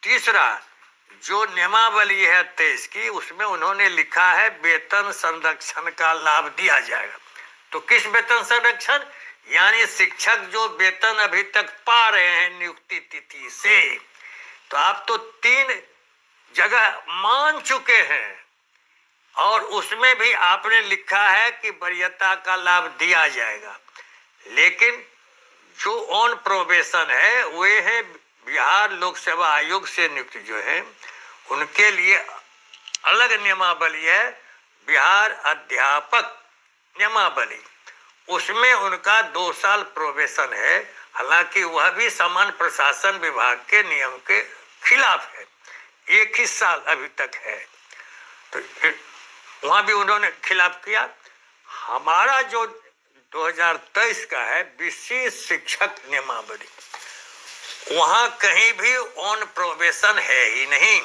तीसरा जो नियमावली है 23 की, उसमें उन्होंने लिखा है वेतन संरक्षण का लाभ दिया जाएगा। तो किस वेतन संरक्षण? यानी शिक्षक जो वेतन अभी तक पा रहे हैं नियुक्ति तिथि से, तो आप तो 3 जगह मान चुके हैं और उसमें भी आपने लिखा है कि वरीयता का लाभ दिया जाएगा। लेकिन जो ऑन प्रोबेशन है वे है बिहार लोक सेवा आयोग से नियुक्त जो है, उनके लिए अलग नियमावली है, बिहार अध्यापक नियमावली, उसमें उनका 2 साल प्रोबेशन है। हालांकि वह भी सामान्य प्रशासन विभाग के नियम के खिलाफ है, 1 ही साल अभी तक है, तो वहां भी उन्होंने खिलाफ किया। हमारा जो 2023 का है विशेष शिक्षक नियमावली, वहां कहीं भी ऑन प्रोबेशन है ही नहीं।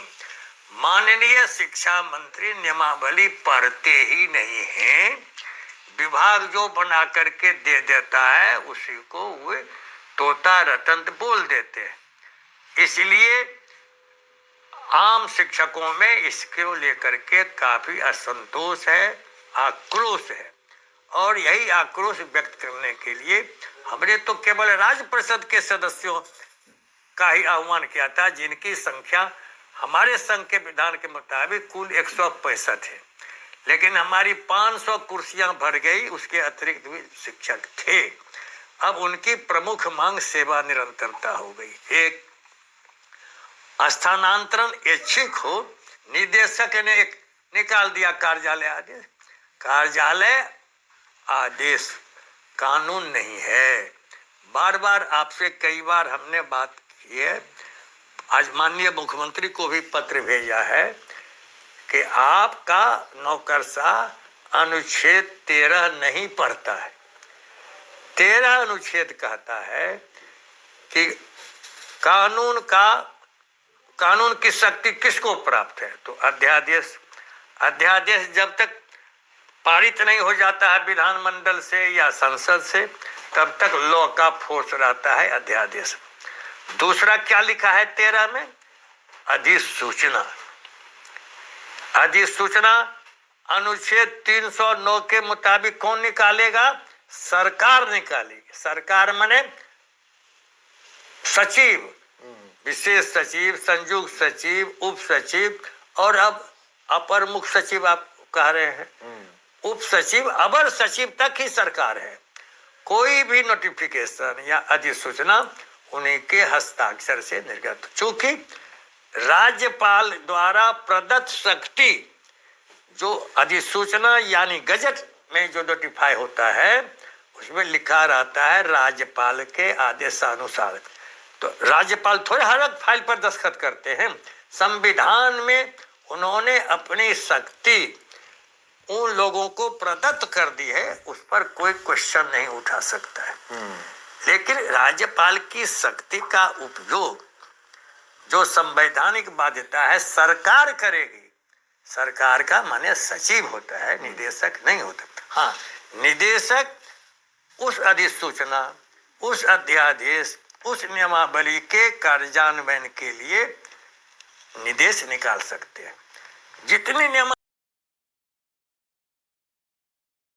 माननीय शिक्षा मंत्री नियमावली पढ़ते ही नहीं हैं, विभाग जो बना करके दे देता है उसी को वे तोता रतन बोल देते हैं। इसलिए आम शिक्षकों में इसको लेकर के काफी असंतोष है, आक्रोश है, और यही आक्रोश व्यक्त करने के लिए हमने तो केवल राज्य परिषद के सदस्यों का ही आह्वान किया था, जिनकी संख्या हमारे संघ के विधान के मुताबिक कुल 165 है, लेकिन हमारी 500 कुर्सियां भर गई, उसके अतिरिक्त भी शिक्षक थे। अब उनकी प्रमुख मांग सेवा निरंतरता हो गई। एक स्थानांतरण इच्छुक हो, निदेशक ने एक निकाल दिया कार्यालय आदेश। कार्यालय आदेश कानून नहीं है। बार बार आपसे कई बार हमने बात की है, आज माननीय मुख्यमंत्री को भी पत्र भेजा है कि आपका नौकरशाह अनुच्छेद 13 नहीं पढ़ता है। 13 अनुच्छेद कहता है कि कानून की शक्ति किसको प्राप्त है? तो अध्यादेश जब तक पारित नहीं हो जाता है विधानमंडल से या संसद से, तब तक लॉ का फोर्स रहता है अध्यादेश। दूसरा क्या लिखा है 13 में? अधिसूचना। अधिसूचना अनुच्छेद 309 के मुताबिक कौन निकालेगा? सरकार निकालेगी। सरकार माने सचिव, विशेष सचिव, संयुक्त सचिव, उप सचिव, और अब अपर मुख्य सचिव आप कह रहे हैं, उप सचिव, अवर सचिव तक ही सरकार है। कोई भी नोटिफिकेशन या अधिसूचना उन्हीं के हस्ताक्षर से निर्गत। चूंकि राज्यपाल द्वारा प्रदत्त शक्ति जो अधिसूचना यानी गजट में जो नोटिफाई होता है उसमें लिखा रहता है राज्यपाल के आदेशानुसार। तो राज्यपाल थोड़े हर एक फाइल पर दस्तखत करते हैं। संविधान में उन्होंने अपनी शक्ति उन लोगों को प्रदत्त कर दी है, उस पर कोई क्वेश्चन नहीं उठा सकता है। लेकिन राज्यपाल की शक्ति का उपयोग जो संवैधानिक बाध्यता है सरकार करेगी। सरकार का माने सचिव होता है, निदेशक नहीं होता। हाँ, निदेशक उस अधिसूचना, उस अध्यादेश, उस नियमावली के कार्यान्वयन के लिए निर्देश निकाल सकते हैं। जितने नियम